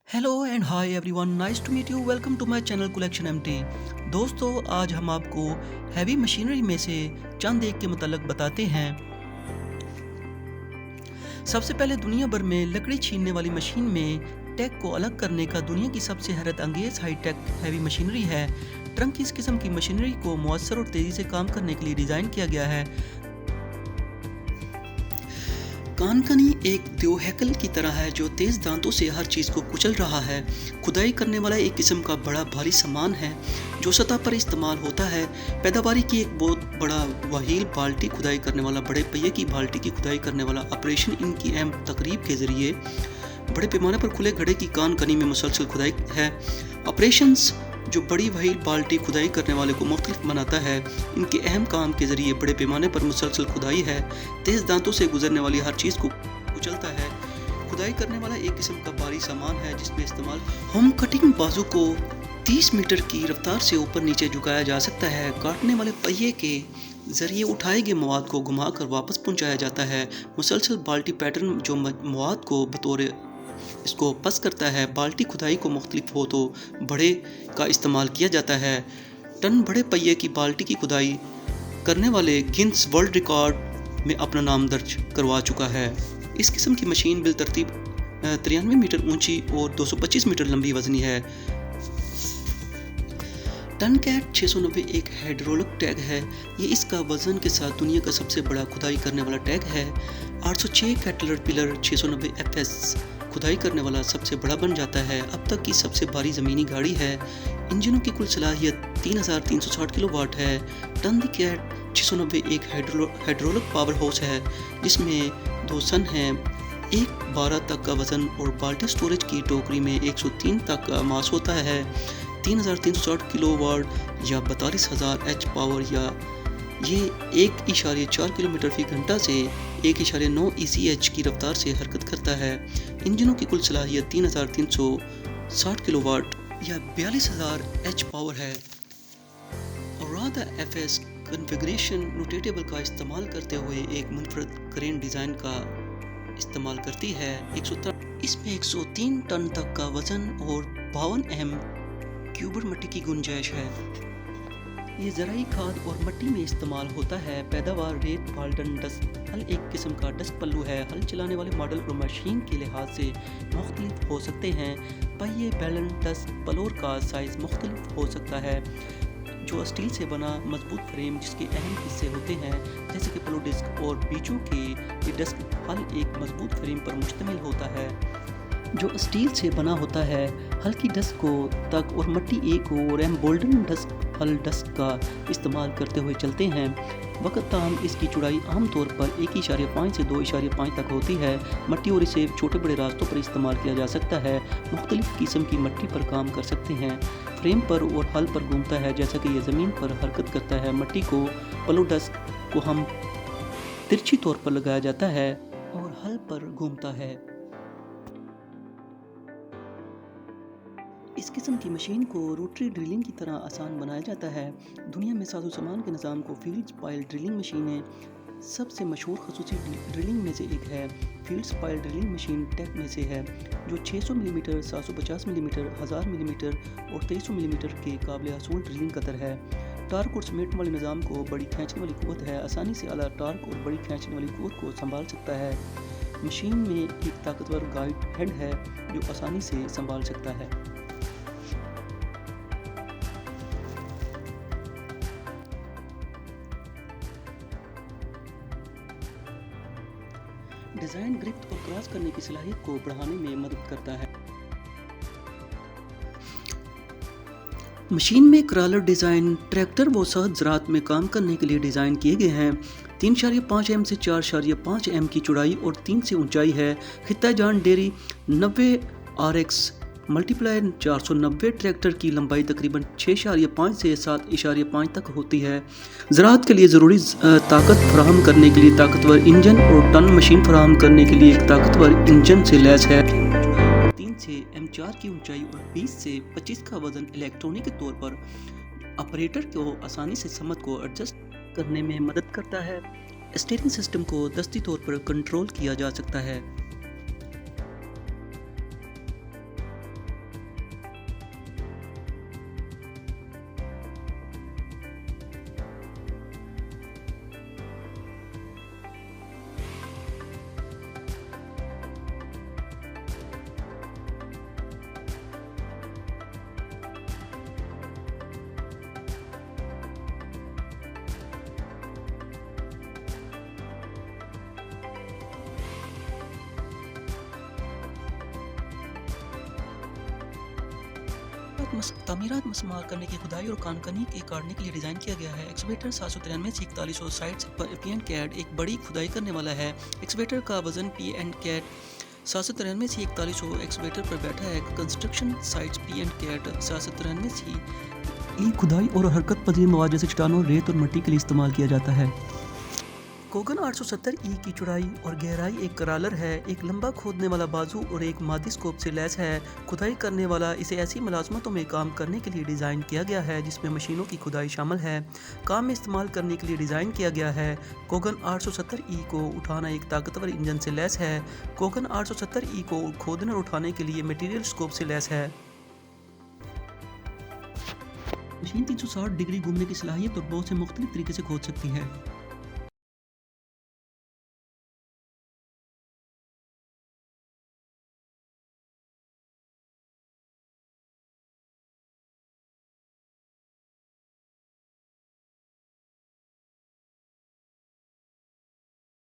Hello and hi everyone, nice to meet you. Welcome to my channel collection MT. दोस्तों, आज हम आपको heavy machinery में से चंद एक के मतलब बताते हैं। सबसे पहले दुनिया भर में लकड़ी छीनने वाली मशीन में टेक को अलग करने का दुनिया की सबसे हैरत अंगेज हाई टेक हैवी मशीनरी है। ट्रंक इस किस्म की मशीनरी को मुअस्सर और तेज़ी से काम करने के लिए डिज़ाइन किया गया है। कानकनी एक द्योहैकल की तरह है जो तेज दांतों से हर चीज को कुचल रहा है। खुदाई करने वाला एक किस्म का बड़ा भारी सामान है जो सतह पर इस्तेमाल होता है। पैदावारी की एक बहुत बड़ा व्हील बाल्टी खुदाई करने वाला, बड़े पहिए की बाल्टी की खुदाई करने वाला ऑपरेशन इनकी अहम तकरीब के जरिए बड़े पैमाने पर खुले गड्ढे की कानकनी में मुसलसल खुदाई है। ऑपरेशंस जो बड़ी व्हील बाल्टी खुदाई करने वाले को मुख्तलिफ बनाता है। इनके अहम काम के जरिए बड़े पैमाने पर मुसलसल खुदाई है। तेज दांतों से गुजरने वाली हर चीज़ को कुचलता है। खुदाई करने वाला एक किस्म का भारी सामान है जिसमें इस्तेमाल होम कटिंग बाजू को 30 मीटर की रफ्तार से ऊपर नीचे झुकाया जा सकता है। काटने वाले पहिए के जरिए उठाए गए मवाद को घुमाकर वापस पहुंचाया जाता है। मुसलसल बाल्टी पैटर्न जो मवाद को बतौर इसको पस करता है। बाल्टी खुदाई को मुख्तलिफ हो तो बड़े का इस्तेमाल किया जाता है। टन बड़े पहिए की बाल्टी की खुदाई करने वाले गिन्स वर्ल्ड रिकॉर्ड में अपना नाम दर्ज करवा चुका है। इस किस्म की मशीन बिलतरतीब 93 मीटर ऊंची और 225 मीटर लंबी वजनी है। टन कैट 690 एक हाइड्रोलिक टैग है। ये इसका वजन के साथ दुनिया का सबसे बड़ा खुदाई करने वाला टैग है। 806 कैटलर पिलर 690 एफएस खुदाई करने वाला सबसे बड़ा बन जाता है। अब तक की सबसे भारी ज़मीनी गाड़ी है। इंजनों की कुल सलाहियत 3360 किलोवाट है। टन द कैट 690 एक हाइड्रोलिक पावर हाउस है जिसमें 2 सन हैं। एक 12 तक का वज़न और बाल्टी स्टोरेज की टोकरी में 103 तक का मास होता है। 3360 किलोवाट या 42,000 एच पावर या ये 1.4 किलोमीटर फी घंटा से 1.9 ECH की रफ्तार से हरकत करता है। इंजनों की कुल सलाहियत 3360 किलोवाट या 42,000 एच पावर है। और राधा FS कॉन्फ़िगरेशन रोटेटेबल का इस्तेमाल करते हुए एक मुनफरद क्रेन डिज़ाइन का इस्तेमाल करती है। इसमें 103 टन तक का वजन और 52 अहम क्यूबर मिट्टी की गुंजाइश है। ये ज़राई खाद और मट्टी में इस्तेमाल होता है। पैदावार रेत बाल्टन डस्ट हल एक किस्म का डस्ट पल्लू है। हल चलाने वाले मॉडल और मशीन के लिहाज से मुख्तलिफ हो सकते हैं। पहिए बैलन डस्ट पलोर का साइज़ मुख्तलिफ हो सकता है। जो स्टील से बना मजबूत फ्रेम जिसके अहम हिस्से होते हैं जैसे कि पलो डिस्क और बीचों के ये डस्क हल एक मजबूत फ्रेम पर मुश्तमिल होता है जो स्टील से बना होता है। हल्की डस्ट को तक और मट्टी एक और एम्बोल्डन डस्ट हल डस्ट का इस्तेमाल करते हुए चलते हैं। वक्त ताम इसकी चौड़ाई आमतौर पर 1.5 से 2.5 तक होती है। मट्टी और इसे छोटे बड़े रास्तों पर इस्तेमाल किया जा सकता है। मुख्तलिफ किस्म की मट्टी पर काम कर सकते हैं। फ्रेम पर और हल पर घूमता है जैसा कि यह ज़मीन पर हरकत करता है। मट्टी को पलो डस्ट को हम तिरछी तौर पर लगाया जाता है और हल पर घूमता है। इस किस्म की मशीन को रोटरी ड्रिलिंग की तरह आसान बनाया जाता है। दुनिया में साजो सामान के निज़ाम को फील्ड पाइल ड्रिलिंग मशीनें सबसे मशहूर खसूसी ड्रिलिंग में से एक है। Field pile drilling machine tech में से है जो 600 मिलीमीटर, 750 मिलीमीटर, 1000 मिलीमीटर और 2300 मिलीमीटर के काबिल हसूल ड्रिलिंग कतर है। टार्क और समेटने वाले निज़ाम को बड़ी खींचने वाली क़ुव्वत है। आसानी से आला टार्क और बड़ी खींचने वाली क़ुव्वत को संभाल सकता है। मशीन में एक ताकतवर गाइड हेड है जो आसानी से संभाल सकता है। डिज़ाइन ग्रिप और क्रॉस करने की सलाहियत को बढ़ाने में मदद करता है। मशीन में क्रॉलर डिज़ाइन ट्रैक्टर व सख्त ज़राअत में काम करने के लिए डिज़ाइन किए गए हैं। 3.5 एम से 4.5 एम की चौड़ाई और 3 से ऊंचाई है। खित्ता जान डेरी 90 RX मल्टीप्लाई 490 ट्रैक्टर की लंबाई तकरीबन 6.5 से 7.5 तक होती है। ज़राअत के लिए ज़रूरी ताकत फराहम करने के लिए ताकतवर इंजन और टन मशीन फराहम करने के लिए एक ताकतवर इंजन से लैस है। 3 से M4 की ऊंचाई और 20 से 25 का वजन इलेक्ट्रॉनिक के तौर पर ऑपरेटर को आसानी से समत को एडजस्ट करने में मदद करता है। स्टीयरिंग सिस्टम को दस्ती तौर पर कंट्रोल किया जा सकता है। تعمیرات مسمار کرنے کی کھدائی اور کانکنی کے کاٹنے کے لیے ڈیزائن کیا گیا ہے۔ ایکسکیویٹر 793 سے 4100 سائٹس پی اینڈ کیٹ ایک بڑی کھدائی کرنے والا ہے۔ ایکسکیویٹر کا وزن پی اینڈ کیٹ 793 سے 4100 ایکسکیویٹر پر بیٹھا ہے۔ کنسٹرکشن سائٹس پی اینڈ کیٹ 793 سے کھدائی اور حرکت پذیر مواد جیسے چٹانوں، ریت اور مٹی کے لیے استعمال کیا جاتا ہے۔ کوگن 870 کی چوڑائی اور گہرائی ایک کرالر ہے، ایک لمبا کھودنے والا بازو اور ایک مادی سکوپ سے لیس ہے۔ کھدائی کرنے والا اسے ایسی ملازمتوں میں کام کرنے کے لیے ڈیزائن کیا گیا ہے جس میں مشینوں کی کھدائی شامل ہے۔ کام میں استعمال کرنے کے لیے ڈیزائن کیا گیا ہے۔ کوگن 870 کو اٹھانا ایک طاقتور انجن سے لیس ہے۔ کوگن 870 کو کھودنے اور اٹھانے کے لیے میٹیریل سکوپ سے لیس ہے۔ مشین 360 ڈگری گھومنے کی صلاحیت اور بہت سے مختلف طریقے سے کھود سکتی ہے۔